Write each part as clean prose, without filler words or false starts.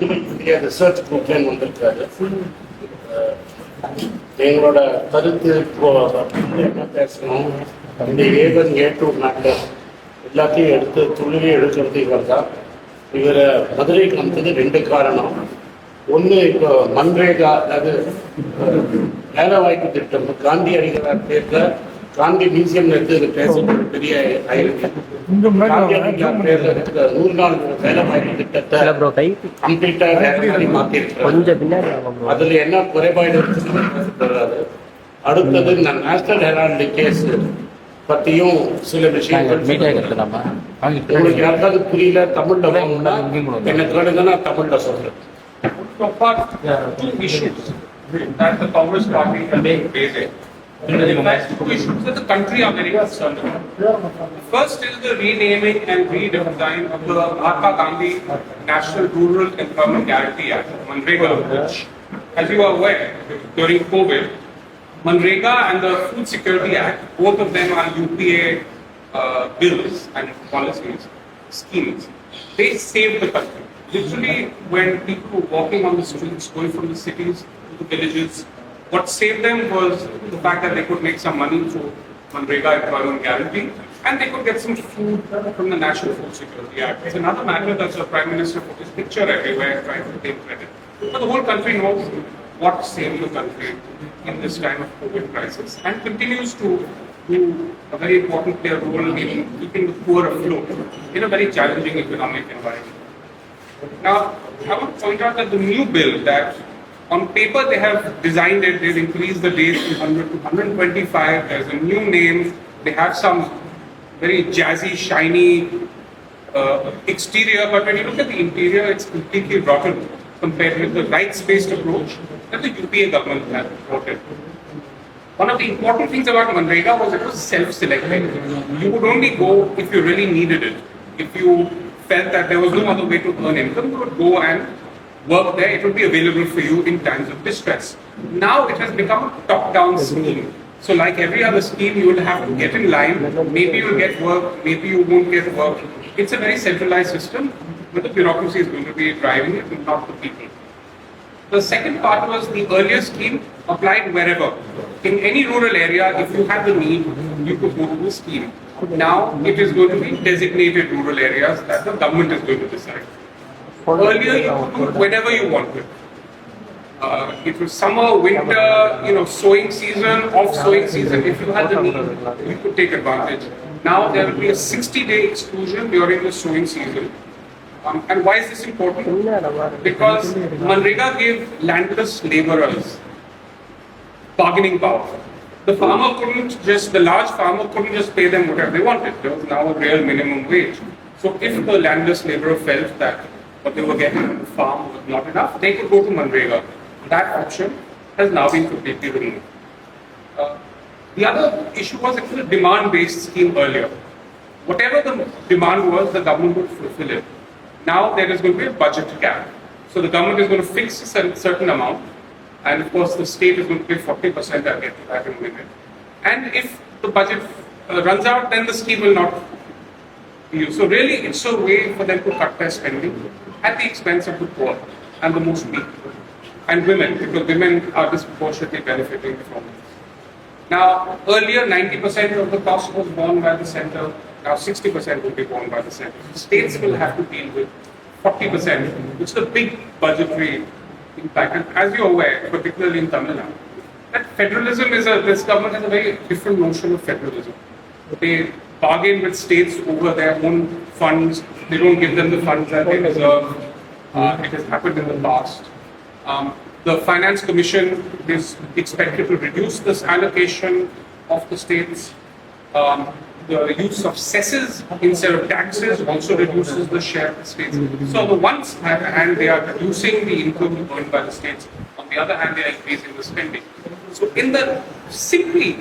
புதிய ரிசர்ச் குரூப்லேன்னு வந்திருக்காரு. எங்களோட கருத்து இப்போ என்ன பேசணும், இந்த A1 A2 மேட்டர் எல்லாத்தையும் எடுத்து துணியை எடுக்கிறது இவர் தான். இவரை மதுரைக்கு வந்தது ரெண்டு காரணம். ஒன்று, இப்போ மன்ரேகா, அதாவது வேலை வாய்ப்பு திட்டம், காந்தி அடிகளார் பேரில் காந்தி மியூசியம் எடுத்து பேசுகிற ஒரு பெரிய ஆயிருக்கு. காந்தி அடிகளார் பேரில் இருக்கிற 100 நாள் வேலை வாய்ப்பு திட்டத்தை கம்ப்ளீட்டாக மாற்றிருக்கிறார். அதில் என்ன குறைபாடு இருக்குன்னு பேசப்படுறாரு. அடுத்தது இந்த நேஷனல் ஹெரால்டு கேஸ் பற்றியும் சில விஷயங்கள் உங்களுக்கு யாருக்காவது புரியல, தமிழ்ல என்ன கேளுங்க, நான் தமிழ்ல சொல்றேன். Two issues that the Congress party has been raising. In fact, two issues that the country are very concerned about. First is the renaming and redesign of the Mahatma Gandhi National Rural Employment Guarantee Act, MGNREGA, which, as you are aware, during COVID, MGNREGA and the Food Security Act, both of them are UPA bills and policies, schemes. They saved the country. Literally, when people were walking on the streets, going from the cities to the villages, what saved them was the fact that they could make some money through MGNREGA employment guarantee, and they could get some food from the National Food Security Act. It's another matter that the Prime Minister put his picture everywhere trying to take credit. But the whole country knows what saved the country in this time of COVID crisis, and continues to do a very important role in keeping the poor afloat in a very challenging economic environment. Now, I want to point out that the new bill, that on paper they have designed it, they've increased the days from 100 to 125, there's a new name, they have some very jazzy, shiny exterior, but when you look at the interior, it's completely rotten compared with the rights-based approach that the UPA government had brought in. One of the important things about MGNREGA was it was self-selecting. You would only go if you really needed it. If you felt that there was no other way to earn income, you would go and work there. It would be available for you in times of distress. Now it has become a top-down scheme. So like every other scheme, you will have to get in line. Maybe you'll get work, maybe you won't get work. It's a very centralized system, but the bureaucracy is going to be driving it and not the people. The second part was the earlier scheme applied wherever. In any rural area, if you had the need, you could go to the scheme. Now it is going to be designated rural areas that the government is going to decide. Earlier you could do it whenever you wanted. It was summer, winter, sowing season, off-sowing season. If you had the need, you could take advantage. Now there will be a 60-day exclusion during the sowing season. And why is this important? Because MGNREGA gave landless laborers bargaining power. The large farmer couldn't just pay them whatever they wanted. There was now a real minimum wage. So if the landless laborer felt that what they were getting on the farm was not enough, they could go to MGNREGA. That option has now been completely removed. The other issue was it was a demand-based scheme earlier. Whatever the demand was, the government would fulfill it. Now there is going to be a budget cap. So the government is going to fix a certain amount, and of course the state is going to pay 40%. I'll get to that in a minute. And if the budget runs out, then the scheme will not be used. So really it's a way for them to cut their spending at the expense of the poor and the most weak. And women, because women are disproportionately benefiting from this. Now, earlier 90% of the cost was borne by the center. Now 60% will be borne by the center. States will have to deal with 40%, which is a big budgetary impact. And as you're aware, particularly in TamilNadu, that federalism this government has a very different notion of federalism. They bargain with states over their own funds. They don't give them the funds that they deserve. It has happened in the past. The Finance Commission is expected to reduce this allocation of the states. The use of cesses instead of taxes also reduces the share of the states. So on the one hand, they are reducing the income earned by the states. On the other hand, they are increasing the spending. So in the simply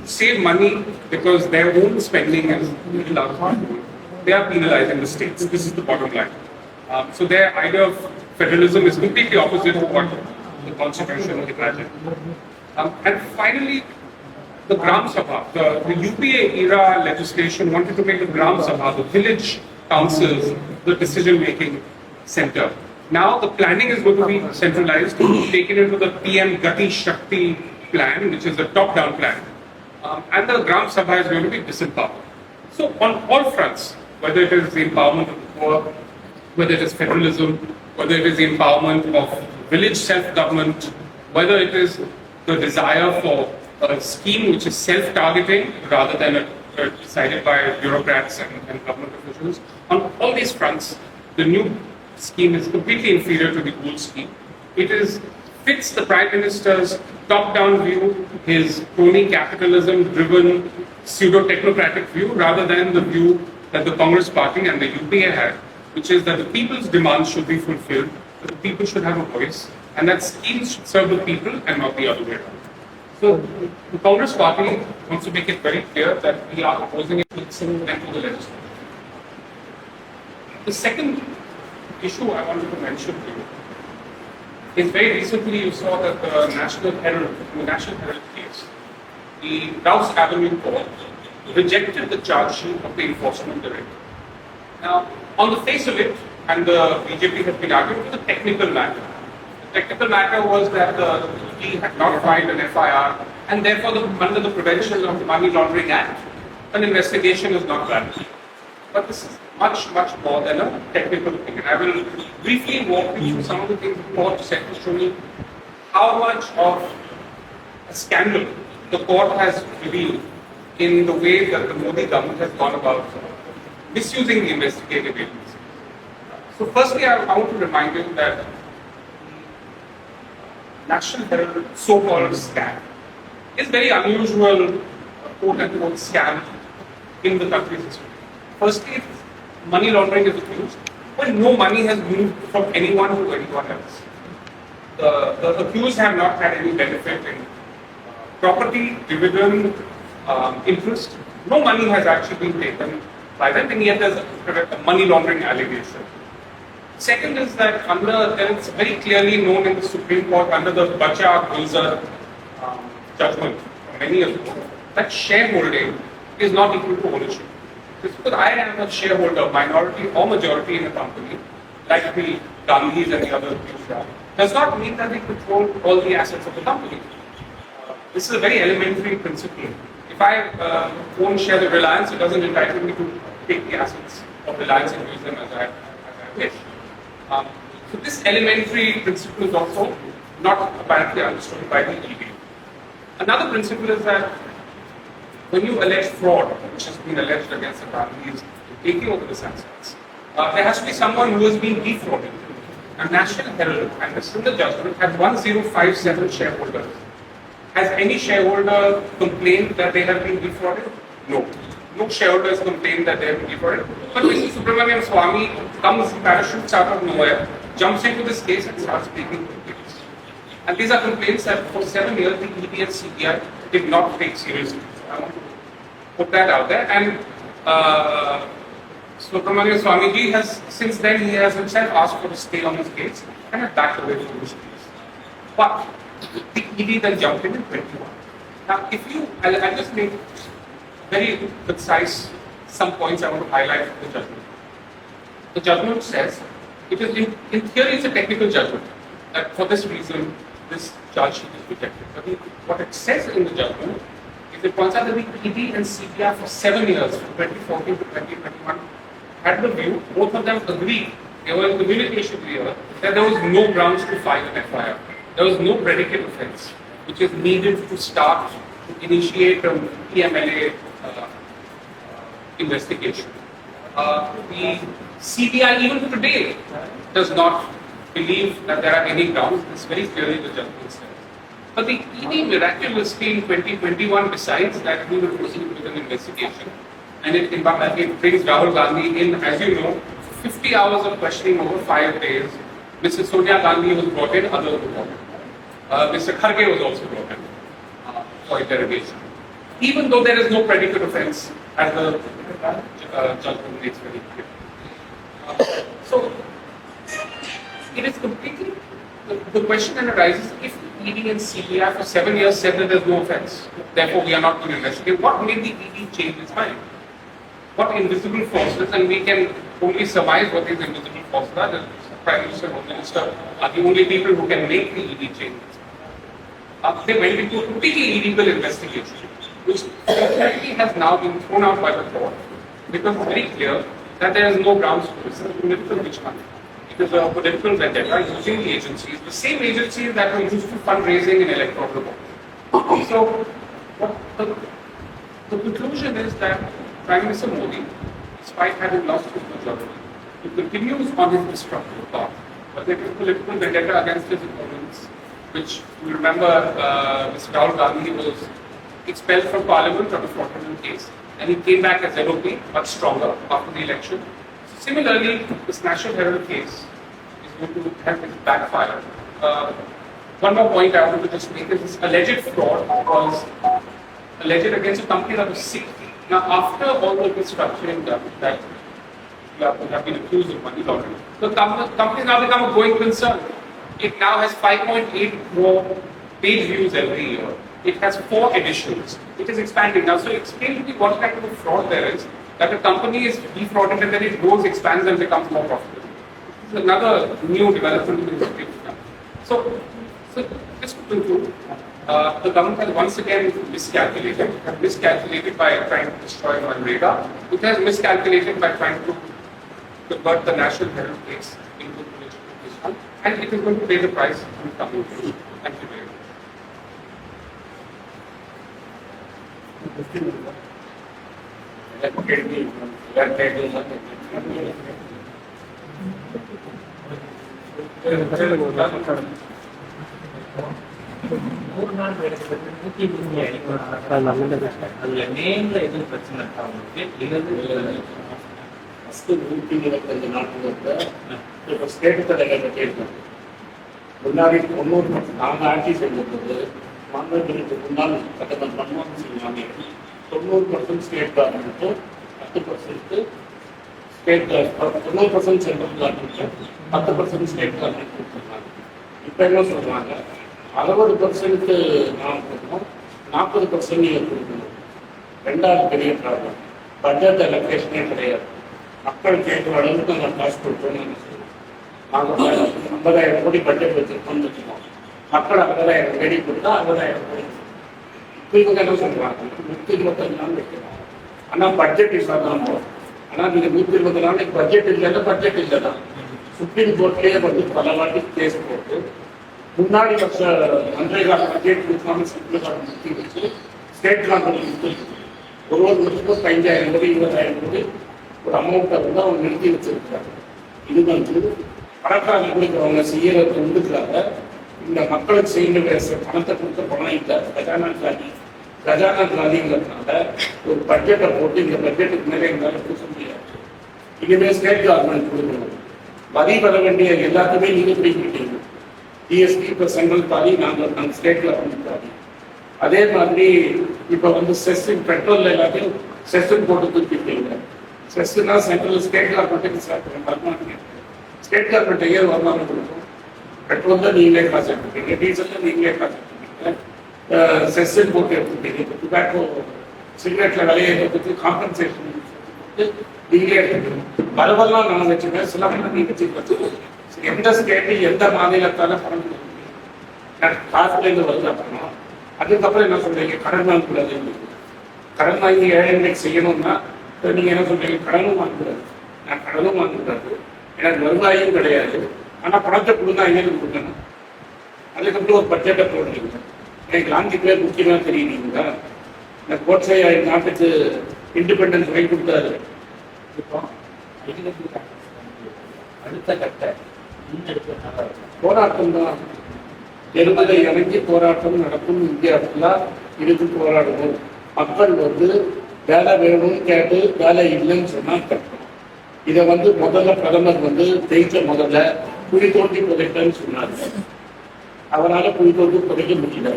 save money because their own spending is little out of control, they are penalizing the states. This is the bottom line. So their idea of federalism is completely opposite to what the Constitution imagined. And finally, the Gram Sabha, the UPA era legislation wanted to make the Gram Sabha, the village councils, the decision-making center. Now the planning is going to be centralized, taken into the PM Gati Shakti plan, which is a top-down plan, and the Gram Sabha is going to be disempowered. So on all fronts, whether it is the empowerment of the poor, whether it is federalism, whether it is the empowerment of village self-government, whether it is the desire for a scheme which is self-targeting rather than decided by bureaucrats and government officials. On all these fronts, the new scheme is completely inferior to the old scheme. It fits the Prime Minister's top-down view, his crony capitalism-driven pseudo-technocratic view, rather than the view that the Congress Party and the UPA had, which is that the people's demands should be fulfilled, that the people should have a voice, and that schemes should serve the people and not the other way around. So the Congress Party wants to make it very clear that we are opposing it to the legislature. The second issue I wanted to mention to you is very recently you saw that the National Herald case, the Rouse Avenue Court rejected the charge sheet of the enforcement director. Now, on the face of it, and the BJP has been arguing, it was a technical matter. The technical matter was that the ED had not filed an FIR, and therefore, under the Prevention of Money Laundering Act, an investigation is not valid. But this is much, much more than a technical thing. And I will briefly walk you through some of the things the court said to show me how much of a scandal the court has revealed in the way that the Modi government has gone about misusing the investigative agency. So firstly, I want to remind you that the National Herald so-called scam is very unusual, quote-unquote scam in the country's history. Firstly, money laundering is accused when no money has moved from anyone to anyone else. The accused have not had any benefit in property, dividend, interest. No money has actually been taken by them, and yet there's a money laundering allegation. Second is that it's very clearly known in the Supreme Court under the Bacha Gulzar judgment from many years ago that shareholding is not equal to ownership. Just because I am a shareholder, minority or majority in a company, like the Gandhis and the other people, does not mean that they control all the assets of the company. This is a very elementary principle. If I own shares of Reliance, it doesn't entitle me to take the assets of Reliance and use them as I wish. So this elementary principle is also not apparently understood by the ED. Another principle is that when you allege fraud, which has been alleged against the Gandhis taking over the assets, there has to be someone who has been defrauded. And National Herald, and this is the judgment, had 1057 shareholders. Has any shareholder complained that they have been defrauded? No. No shareholders complained that they have been defrauded. But Mr. Subramanian Swamy comes, parachutes out of nowhere, jumps into this case and starts making complaints. And these are complaints that for 7 years the ED and CBI did not take seriously. So I want to put that out there. And Subramanian Swamiji has, since then, he has himself asked for a stay on his case and has backed away from this case. But the ED then jumped in 21. Now, I'll just make very concise some points I want to highlight from the judgment. The judgment says, it is in theory it's a technical judgment, that for this reason, this charge sheet is rejected. But what it says in the judgment is it points out that the ED and CBI for 7 years, from 2014 to 2021, had the view, both of them agreed, they were in communication here, that there was no grounds to file an FIR. There was no predicate offence which is needed to start, to initiate an PMLA investigation. The CBI even today does not believe that there are any grounds. This very clearly the judgment says. But the ED miraculously in 2021 decides that we will proceed with an investigation, and it brings Rahul Gandhi in, as you know, 50 hours of questioning over 5 days. Mrs. Sonia Gandhi was brought in, others were brought in. Mr. Kharge was also brought in for interrogation. Even though there is no predicate offence, as the judgment makes very clear. So, it is completely, the question then arises, if ED and CBI for 7 years said that there is no offence, therefore we are not going to investigate, what made the ED change its mind? What invisible forces, and we can only surmise what these invisible forces are. Prime Minister, Home Minister are the only people who can make the ED changes. They went into a completely illegal investigation, which apparently has now been thrown out by the court because it's very clear that there is no grounds for this. It's a political witch hunt. It is a political vendetta using the agencies, the same agencies that were used for fundraising and electoral vote. So, the conclusion is that Prime Minister Modi, despite having lost his majority, he continues on his destructive path. But there is political vendetta against his opponents, which you remember Mr. Rahul Gandhi was expelled from Parliament on a fraudulent case, and he came back as LOP, much stronger after the election. So similarly, this National Herald case is going to have its backfire. One more point I want to just make is this alleged fraud was alleged against a company that was sick. Now, after all the restructuring done, that have been accused of money laundering, the company has now become a going concern. It now has 5.8 more page views every year. It has 4 editions. It is expanding now. So explain to me what kind of a fraud there is, that a company is defrauded and then it grows, expands and becomes more profitable. This is another new development in the history. So just to conclude, the government has once again miscalculated by trying to destroy MGNREGA. It has miscalculated by trying to convert the National Herald case into a political issue, and it is going to pay the price in the coming days. Thank you very much. முன்னாடி 90 நாங்கள் ஆட்சி செஞ்சபோது மாநிலங்களுக்கு முன்னால் பிரதமர் மன்மோகன் சிங் வாங்கி 90% state கவர்மெண்ட்டும் 10% state 90% central கவர்மெண்ட்டும் 10% ஸ்டேட் கவர்மெண்ட் கொடுத்துருந்தாங்க. இப்போ என்ன சொல்கிறாங்க, 60% நாம் கொடுக்கணும், 40% நீங்கள் கொடுக்கணும். ரெண்டாவது பெரிய ப்ராப்ளம், பட்ஜெட் அலோகேஷனே கிடையாது. மக்கள் கேட்குற அளவுக்கு நாங்கள் காசு கொடுத்தோம்னு சொல்லுவோம். நாங்கள் 50,000 கோடி பட்ஜெட் வச்சுருக்கோம்னு வச்சுக்கோம். மக்கள் 50,000 கோடி கொடுத்தா 50,000 கோடி. இப்போ இவங்க என்ன சொல்கிறாங்க, 125 நாள் வைக்கணும், ஆனால் பட்ஜெட் இல்லாதான் போகும். ஆனால் நீங்கள் 120 நாளைக்கு பட்ஜெட் இல்லைன்னா பட்ஜெட் இல்லை தான். சுப்ரீம் கோர்ட்லேயே வந்து பல வாட்டி கேஸ் போட்டு முன்னாடி வருஷ MGNREGA பட்ஜெட் கொடுக்காம சென்ட்ரல் கவர்மெண்ட் நிறுத்தி வச்சு ஸ்டேட் கவர்மெண்ட் கொடுத்துருக்கு. ஒரு வருஷத்துக்கு 5,000 கோடி 20,000 கோடி ஒரு அமௌண்ட்டை வந்து அவங்க நிறுத்தி வச்சிருக்காங்க. இது வந்து பணக்காரங்க கொடுக்குறவங்க செய்யறது வந்துக்காக இந்த மக்களுக்கு செய்ய பணத்தை கொடுத்த பணம் இல்லை, கஜானா காலிங்கிறதுனால ஒரு பட்ஜெட்டை போட்டு இந்த பட்ஜெட்டுக்கு மேலே எங்களால் கொடுக்க முடியாது. இனிமேல் ஸ்டேட் கவர்மெண்ட் கொடுக்கணும். வரி வர வேண்டிய எல்லாத்துக்குமே நீங்கள் பிடிக்கிட்டீங்க. ஜிஎஸ்டி இப்போ சென்ட்ரல் தாலி, நாங்கள் ஸ்டேட் கவர்மெண்ட் தாலி. அதே மாதிரி இப்போ வந்து செஸ்ஸின் பெட்ரோல் எல்லாத்தையும் செஸ்ஸுன்னு போட்டு தூக்கிட்டீங்க. செஸ்ஸுனா சென்ட்ரல் ஸ்டேட் கவர்மெண்ட்டுக்கு வருமானம், ஸ்டேட் கவர்மெண்ட் ஏன் வருமானம் கொடுக்கும்? பெட்ரோல் தான் நீங்களே காசு எடுத்துப்பீங்க, டீசல் தான் நீங்களே காசு எடுத்துப்பீங்க, செஸ்ஸுன்னு போட்டு எடுத்துப்பீங்க. இப்போ டுபாக்கோ சிகரெட்டில் விலையை பற்றி காம்பன்சேஷன் நீங்களே எடுத்துக்கணும். வரவெல்லாம் நான் வச்சுக்கேன், சிலவெல்லாம் நீங்கள் வச்சுக்கணும். எந்த ஸ்டேட்டு எந்த மாநிலத்தால பணம் காசுலேருந்து வருது அப்படின்னா அதுக்கப்புறம் என்ன சொல்றீங்க, கடன் வாங்கக்கூடாது. கடன் வாங்கி ஏழைகளுக்கு செய்யணும்னா நீங்க என்ன சொல்றீங்க, கடனும் வாங்கக்கூடாது. நான் கடனும் வாங்கக்கூடாது, எனக்கு வருவாயும் கிடையாது, ஆனா பணத்தை கொடுத்தா எங்களுக்கு கொடுக்கணும். அதுக்கப்புறம் ஒரு பட்ஜெட்டை போடுறீங்க. எனக்கு 4 பேர் முக்கியமாக தெரியுங்களா, இந்த கோட்ஸை நாட்டுக்கு இண்டிபெண்டன்ஸ் வாங்கி கொடுத்தாரு. இப்போ அடுத்த கட்ட போராட்டம் தான், எருமலை இறங்கி போராட்டம் நடக்கும். இந்தியா ஃபுல்லாக இதுக்கு போராடணும். மக்கள் வந்து வேலை வேணும்னு கேட்டு வேலை இல்லைன்னு சொன்னால் கட்டணும். இதை வந்து முதல்ல பிரதமர் வந்து முதல்ல குழி தோண்டி புதைப்பேன்னு சொன்னார். அவரால் குழி தோண்டி புதைக்க முடியல.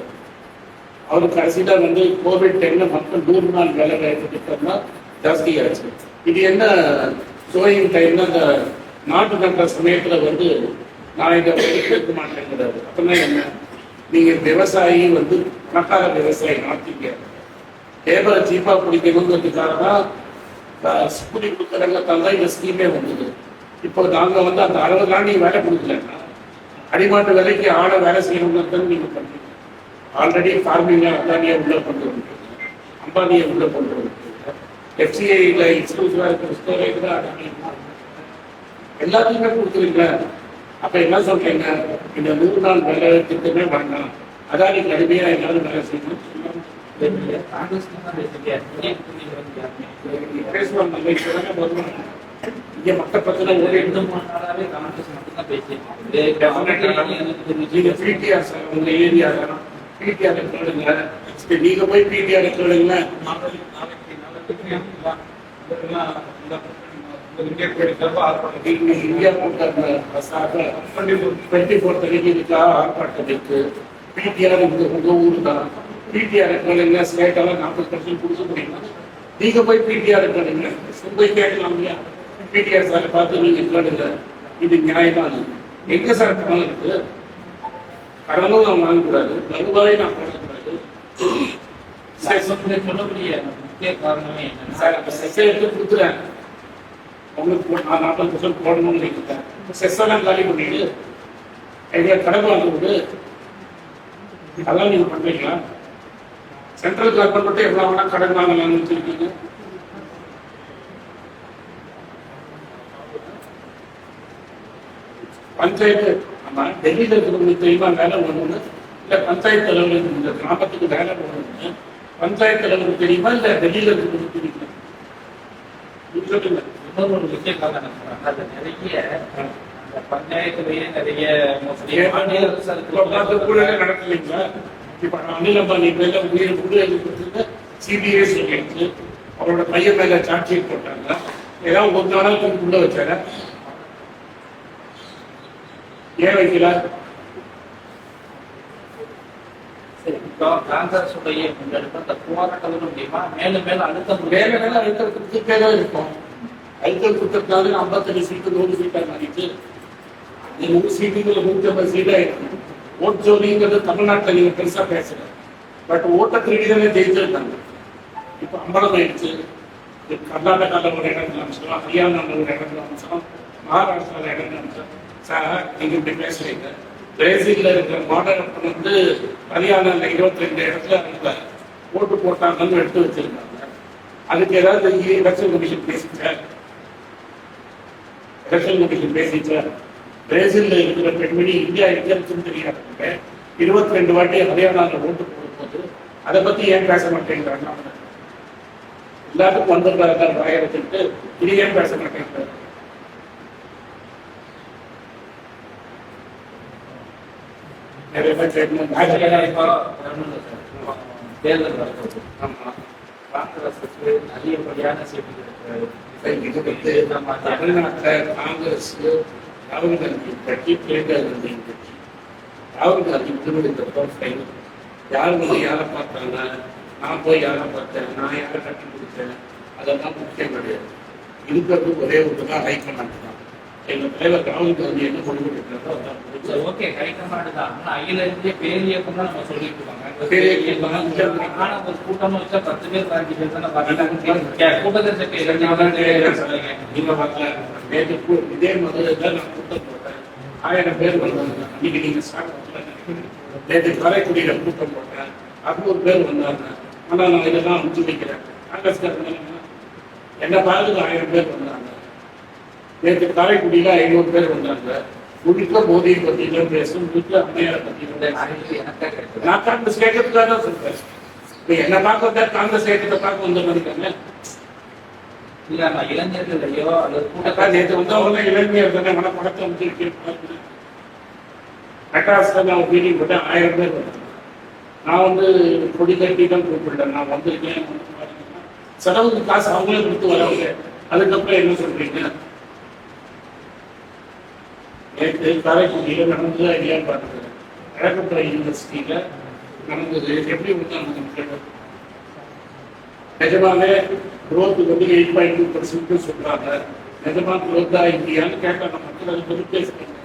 அவர் கடைசியில் வந்து கோவிட் டைம்ல மக்கள் 100 நாள் வேலை வாய்ப்பு திட்டம்னா ஜாஸ்தியாச்சு. இது என்ன சோயிங் டைம்ல அந்த நாட்டு நடுற சமயத்தில் வந்து நான் இதை கேட்க மாட்டேங்கிறாரு. அப்படின்னா என்ன, நீங்கள் விவசாயி வந்து பணக்கார விவசாயி நாட்டிங்க லேபரை சீப்பாக பிடிக்கணுங்கிறதுக்காக தான் கூலி கொடுக்குறவங்கத்தான் தான் இந்த ஸ்கீமே வந்தது. இப்போ நாங்கள் வந்து அந்த 60 நாள் நீங்கள் வேலை கொடுக்கலன்னா அடிமாட்டு வேலைக்கு ஆளை வேலை செய்யணுங்கிறது நீங்கள் பண்ணுறீங்க. ஆல்ரெடி ஃபார்மிங்கை அதானியை உள்ளே கொண்டு வந்துருக்கீங்க, அம்பானியை உள்ளே கொண்டு வந்துருக்கீங்க, எஃப்சிஐயில் எக்ஸ்க்ளூசிவாக இருக்கிற ஸ்டோரேஜ் தான் அதானி எல்லாத்தையுமே கொடுக்குறீங்க. அப்போ என்ன சொல்கிறீங்க, இந்த 100 நாள் வேலை திட்டமே வேண்டாம், அதானிக்கு அடிமையாக எல்லாரும் வேலை செய்யணும் பேசுவாங்க. இங்க மக்கள் பிரச்சனை ஒரு 2-3 நாளாவே காங்கிரஸ் மட்டும் தான் பேசி பிடிஆர் சார் உங்க ஏரியா பிடிஆர் கேளுங்க, நீங்க போய் பிடிஆர் கேளுங்க. இந்தியா கூட்டாங்க 24 இதுக்காக ஆர்ப்பாட்டத்திற்கு பிடிஆர் உங்க ஊர் தான். பிடிஆர் கேளுங்க, ஸ்டேட்டெல்லாம் 40% கொடுக்க முடியுமா? நீங்க போய் பிடிஆர் கேளுங்க, போய் கேட்கலாம் இல்லையா? பிடிஆர் சார் பார்த்து நீங்க கேளுங்க, இது நியாயமான எங்க சார் பணம் இருக்கு? கடனும் நான் வாங்கக்கூடாது, வருவாய் நான் போடக்கூடாது. சொல்லக்கூடிய முக்கிய காரணமே சார், அப்ப செஸ்ஸை எடுத்து கொடுத்துறேன் உங்களுக்கு, நான் 40% போடணும்னு நினைக்கிறேன். செஸ்ஸெல்லாம் காலி பண்ணிட்டு எங்களை கடன் வாங்க விடு, அதெல்லாம் நீங்க பண்றீங்களா? சென்ட்ரல் கவர்மெண்ட் மட்டும் எவ்வளவு வேணா கடன் வாங்கலாம்னு வச்சிருக்கீங்க. பஞ்சாயத்து ஆமா டெல்லியில இருக்கிறவங்களுக்கு தெரியுமா வேலை ஒண்ணுன்னு, இல்ல பஞ்சாயத்து தலைவருக்கு இந்த கிராமத்துக்கு வேலை ஒண்ணுன்னு பஞ்சாயத்து தலைவருக்கு தெரியுமா, இல்ல டெல்லியில இருக்கிறவங்களுக்கு தெரியுமா? இன்னொரு விஷய காரணம் நிறைய பஞ்சாயத்துலயே நிறைய நடக்கலைங்களா? இப்ப அனில் அம்பானி மேல உயிர் கொடுத்து சிபிஐ சொல்லிட்டு அவரோட பையன் மேல சார்ஜ் ஷீட் போட்டாங்க. ஏதாவது ஒரு நாளுக்கு உள்ள வச்சார ஏன் வைக்கல? காங்கிரசுடைய முன்னெடுப்பு அந்த போராட்டம் முடியுமா? மேலும் மேலும் அழுத்தம் கொடுத்துட்டே தான் இருக்கும். அழுத்தம் கொடுத்ததுனால 52 சீட்டு 100 சீட்டா மாறிட்டு 100 சீட்டுகள் 150 சீட்டா இருக்கும். ஓட் ஜோலிங்கிறது தமிழ்நாட்டில் நீங்க பெருசா பேசல, பட் ஓட்ட திருடி தானே ஜெயிச்சிருக்காங்க. இப்ப அம்பலம் ஆயிடுச்சு. கர்நாடகாவில் ஒரு இடத்துல அம்சம், ஹரியானாவில் ஒரு இடத்துல அம்சம், மகாராஷ்டிராவில் இடத்துல அம்சம். சார் நீங்க இப்படி பேசுறீங்க. பிரேசில்ல இருக்கிற மாடல் வந்து ஹரியானாவில் 22 இடத்துல அந்த ஓட்டு போட்டாங்கன்னு எடுத்து வச்சிருக்காங்க. அதுக்கு ஏதாவது எலெக்ஷன் கமிஷன் பேசிச்சார்? எலெக்ஷன் கமிஷன் பேசிச்சார்? பிரேசில்ல இருக்கிற பெண்மணி இந்தியா எங்கன்னு தெரியாது 22 வாட்டி ஹரியானாவில் ஓட்டு போடும்போது அதை பத்தி ஏன் பேச மாட்டேங்கிறாங்க? எல்லாத்துக்கும் வந்துடுறாங்க ஆயிரத்துக்கு, இது ஏன் பேச மாட்டேங்கிறாங்க? நிறைய பேர் கேட்கணும். தேர்தல் காங்கிரஸுக்கு அதிகப்படியான தமிழ்நாட்டில் காங்கிரஸ் ராகுல் காந்தி கட்சி, பிரியங்கா காந்தி கட்சி. ராகுல் காந்தி விடுதலை யார் வந்து யாரை பார்த்தாங்க, நான் போய் யாரை பார்த்தேன், நான் யாரை கட்டி கொடுத்தேன், அதெல்லாம் முக்கியம் கிடையாது. இருக்கிறது ஒரே ஒரு தான் ஹைகமாண்ட் தான். எங்கள் தலைவர் ராகுல் காந்தி என்ன கொண்டு ஓகே ஹைகமாண்ட் தான். அகில இந்திய பேரியக்கம் நம்ம சொல்லிட்டு இருக்காங்க. ஆனா ஒரு கூட்டம் வச்சா 10 பேர் 5 பேர் தானே கூட்டத்தை நீங்க பார்க்கல. நேற்று இதே முதல்ல நான் கூட்டம் போட்டேன், 1000 பேர் வந்தாங்க. இன்னைக்கு நீங்க நேற்று காரைக்குடியில கூட்டம் போட்டேன், 600 பேர் வந்தாங்க. ஆனா நான் இதெல்லாம் அனுப்பிச்சு வைக்கிறேன். காங்கிரஸ்காரங்க என்ன பார்த்து 1000 பேர் வந்தாங்க. நேற்று காரைக்குடியில 500 பேர் வந்தாங்க. முழுக்க மோதியை பத்தி தான் பேசும், முழுக்க அம்மையாரை பத்தி நான் காங்கிரஸ் கேட்கறதுக்காக தான் சொல்றேன். என்ன பார்க்க காங்கிரஸ் கேட்கறத பார்க்க வந்துருக்காங்க. இல்ல இளைஞர்களையோ அல்லது நேற்று வந்தவங்க இளைஞர் தானே மனப்படத்தை வந்து மெட்ராஸ்ல நான் மீட்டிங் போட்டேன், 1000 பேர் வந்தாங்க. நான் வந்து கொடி கட்டி தான் கூப்பிடல, நான் வந்திருக்கேன். செலவுக்கு காசு அவங்களே கொடுத்து வரவங்க. அதுக்கப்புறம் என்ன சொல்றீங்க? நேற்று காரைக்குடியில நடந்தது ஐடியா பார்த்தது, அழகப்பட யூனிவர்சிட்டியில நடந்தது. எப்படி வந்து நிஜமாவே குரோத் வந்து 8.2% சொல்றாங்க. நிஜமா குரோத்தா இந்தியான்னு கேட்டாங்க மக்கள். அது பற்றி பேசுறாங்க.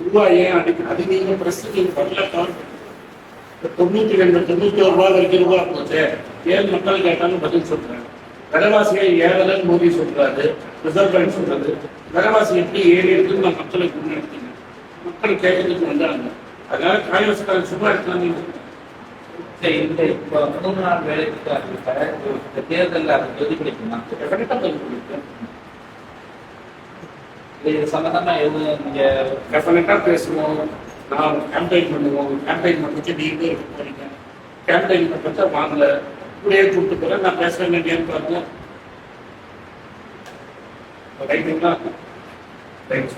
ரூபாய் ஏன் அடிக்க அது நீங்க பிரஸ்துக்கு வரல கால் 92 91 ரூபாய் வரைக்கும் ரூபா போச்சு. ஏன் மக்கள் கேட்டாலும் பதில் சொல்றாங்க. விலைவாசியை ஏறலன்னு மோடி சொல்றாரு, ரிசர்வ் பேங்க் சொல்றது. விலைவாசி எப்படி ஏறி இருக்குன்னு நான் மக்களுக்கு முன்னெடுத்தீங்க, மக்கள் கேட்கறதுக்கு வந்தாங்க. அதனால காங்கிரஸ்காரன் சும்மா இருக்கலாம். சரி, இந்த இப்போ 3 நாள் வேலைக்கு அறிவித்த இந்த தேர்தலில் அதை பிரதிபலிக்குமா? டெஃபினட்டா தெரிஞ்சுக்கிட்டேன். இது சம்பந்தமா எதுவும் நீங்க டெஃபினட்டா பேசுவோம், நான் கேம்பெயின் பண்ணுவோம். கேம்பெயின் பண்ணிட்டு நீங்க போறீங்க, கேம்பெயின் பண்ணுறத வாங்கல, இப்படியே கூப்பிட்டு போறேன். நான் பேச வேண்டியன்னு பாருங்க. ரைட்டுங்களா? ரைட்.